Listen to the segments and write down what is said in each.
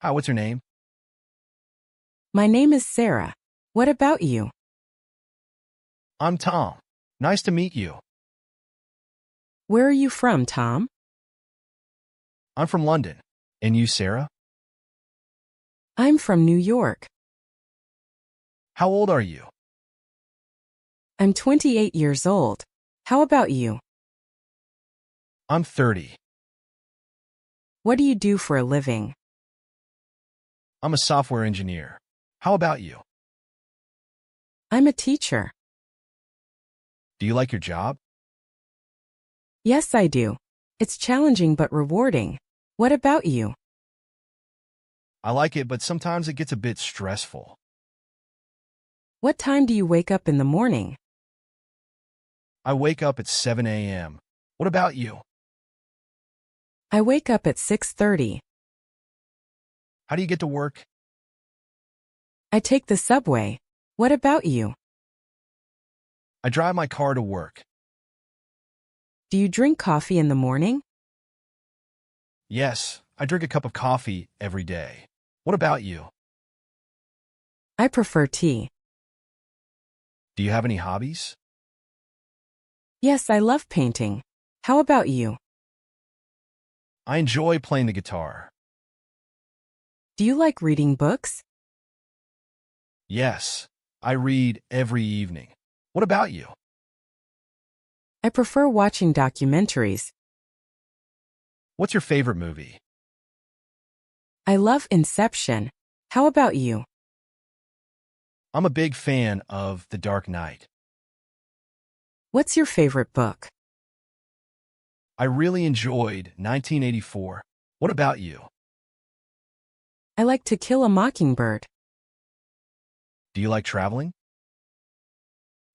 Hi, what's your name? My name is Sarah. What about you? I'm Tom. Nice to meet you. Where are you from, Tom? I'm from London. And you, Sarah? I'm from New York. How old are you? I'm 28 years old. How about you? I'm 30. What do you do for a living? I'm a software engineer. How about you? I'm a teacher. Do you like your job? Yes, I do. It's challenging but rewarding. What about you? I like it, but sometimes it gets a bit stressful. What time do you wake up in the morning? I wake up at 7 a.m. What about you? I wake up at 6:30. How do you get to work? I take the subway. What about you? I drive my car to work. Do you drink coffee in the morning? Yes, I drink a cup of coffee every day. What about you? I prefer tea. Do you have any hobbies? Yes, I love painting. How about you? I enjoy playing the guitar. Do you like reading books? Yes, I read every evening. What about you? I prefer watching documentaries. What's your favorite movie? I love Inception. How about you? I'm a big fan of The Dark Knight. What's your favorite book? I really enjoyed 1984. What about you? I like To Kill a Mockingbird. Do you like traveling?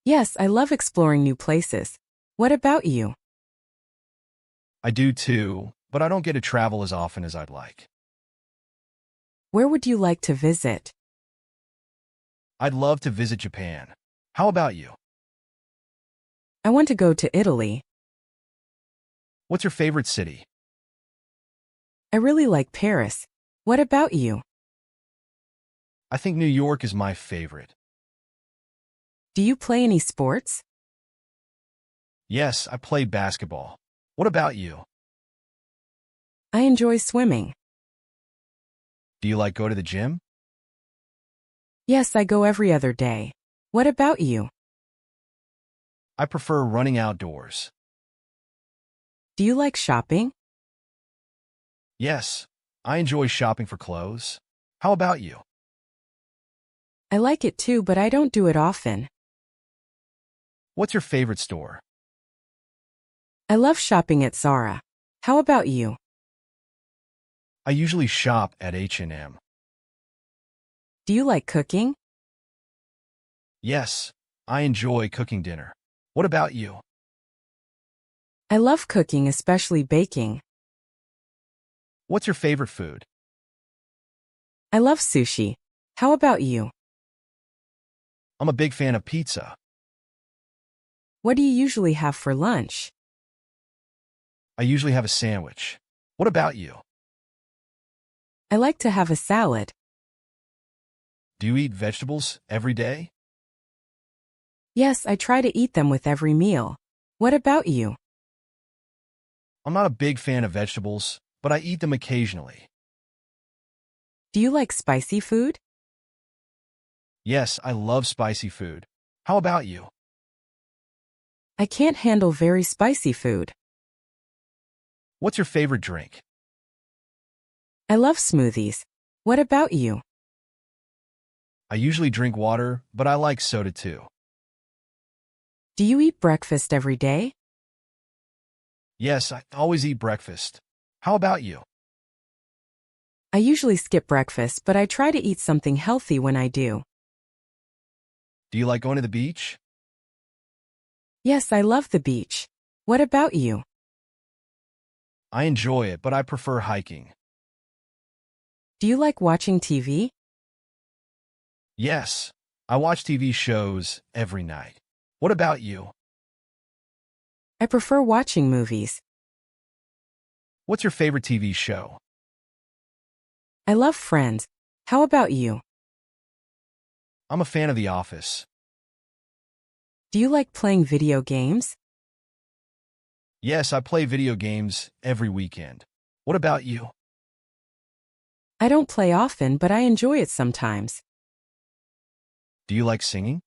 Yes, I love exploring new places. What about you? I do too, but I don't get to travel as often as I'd like. Where would you like to visit? I'd love to visit Japan. How about you? I want to go to Italy. What's your favorite city? I really like Paris. What about you? I think New York is my favorite. Do you play any sports? Yes, I play basketball. What about you? I enjoy swimming. Do you like go to the gym? Yes, I go every other day. What about you? I prefer running outdoors. Do you like shopping? Yes, I enjoy shopping for clothes. How about you? I like it too, but I don't do it often. What's your favorite store? I love shopping at Zara. How about you? I usually shop at H&M. Do you like cooking? Yes, I enjoy cooking dinner. What about you? I love cooking, especially baking. What's your favorite food? I love sushi. How about you? I'm a big fan of pizza. What do you usually have for lunch? I usually have a sandwich. What about you? I like to have a salad. Do you eat vegetables every day? Yes, I try to eat them with every meal. What about you? I'm not a big fan of vegetables, but I eat them occasionally. Do you like spicy food? Yes, I love spicy food. How about you? I can't handle very spicy food. What's your favorite drink? I love smoothies. What about you? I usually drink water, but I like soda too. Do you eat breakfast every day? Yes, I always eat breakfast. How about you? I usually skip breakfast, but I try to eat something healthy when I do. Do you like going to the beach? Yes, I love the beach. What about you? I enjoy it, but I prefer hiking. Do you like watching TV? Yes, I watch TV shows every night. What about you? I prefer watching movies. What's your favorite TV show? I love Friends. How about you? I'm a fan of The Office. Do you like playing video games? Yes, I play video games every weekend. What about you? I don't play often, but I enjoy it sometimes. Do you like singing?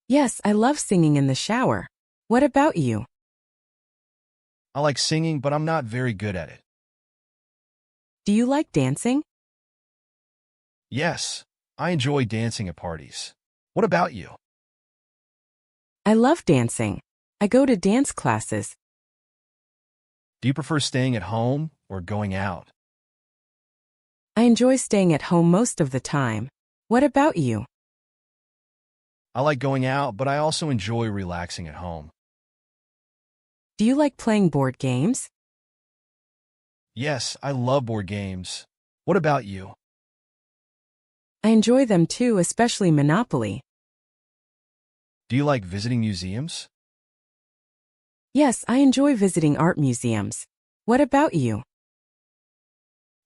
Yes, I love singing in the shower. What about you? I like singing, but I'm not very good at it. Do you like dancing? Yes, I enjoy dancing at parties. What about you? I love dancing. I go to dance classes. Do you prefer staying at home or going out? I enjoy staying at home most of the time. What about you? I like going out, but I also enjoy relaxing at home. Do you like playing board games? Yes, I love board games. What about you? I enjoy them too, especially Monopoly. Do you like visiting museums? Yes, I enjoy visiting art museums. What about you?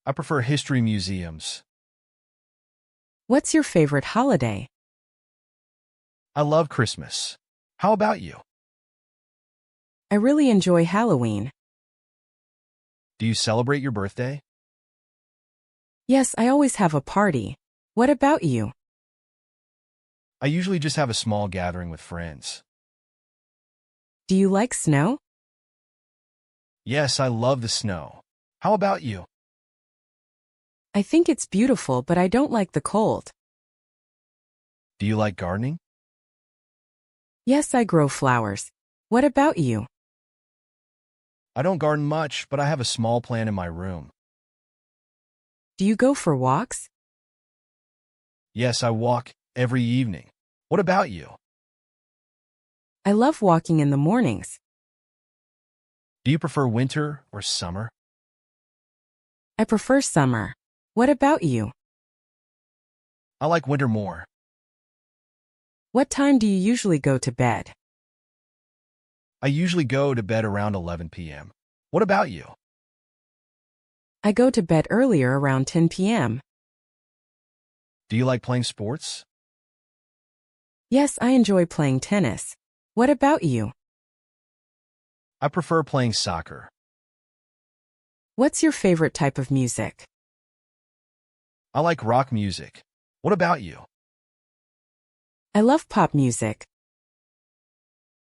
I prefer history museums. What's your favorite holiday? I love Christmas. How about you? I really enjoy Halloween. Do you celebrate your birthday? Yes, I always have a party. What about you? I usually just have a small gathering with friends. Do you like snow? Yes, I love the snow. How about you? I think it's beautiful, but I don't like the cold. Do you like gardening? Yes, I grow flowers. What about you? I don't garden much, but I have a small plant in my room. Do you go for walks? Yes, I walk every evening. What about you? I love walking in the mornings. Do you prefer winter or summer? I prefer summer. What about you? I like winter more. What time do you usually go to bed? I usually go to bed around 11 p.m. What about you? I go to bed earlier around 10 p.m. Do you like playing sports? Yes, I enjoy playing tennis. What about you? I prefer playing soccer. What's your favorite type of music? I like rock music. What about you? I love pop music.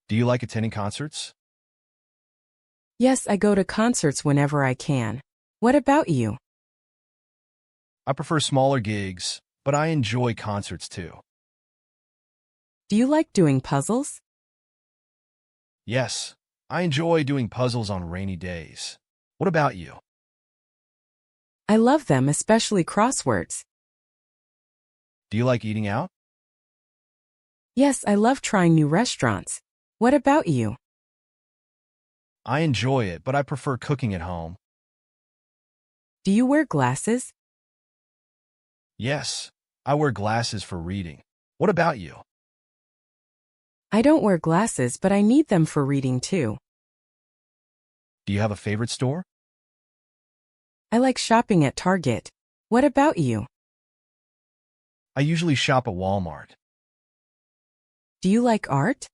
Do you like attending concerts? Yes, I go to concerts whenever I can. What about you? I prefer smaller gigs, but I enjoy concerts too. Do you like doing puzzles? Yes, I enjoy doing puzzles on rainy days. What about you? I love them, especially crosswords. Do you like eating out? Yes, I love trying new restaurants. What about you? I enjoy it, but I prefer cooking at home. Do you wear glasses? Yes, I wear glasses for reading. What about you? I don't wear glasses, but I need them for reading too. Do you have a favorite store? I like shopping at Target. What about you? I usually shop at Walmart. Do you like art?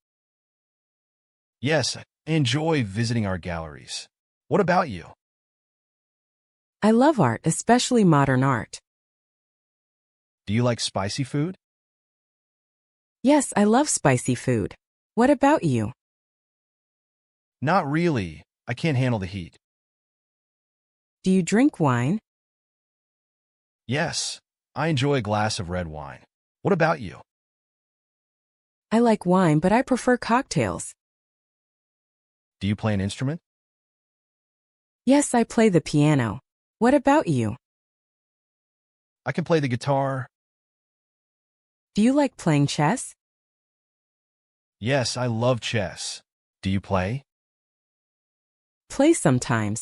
Yes, I enjoy visiting art galleries. What about you? I love art, especially modern art. Do you like spicy food? Yes, I love spicy food. What about you? Not really. I can't handle the heat. Do you drink wine? Yes, I enjoy a glass of red wine. What about you? I like wine, but I prefer cocktails. Do you play an instrument? Yes, I play the piano. What about you? I can play the guitar. Do you like playing chess? Yes, I love chess. Do you play? Play sometimes.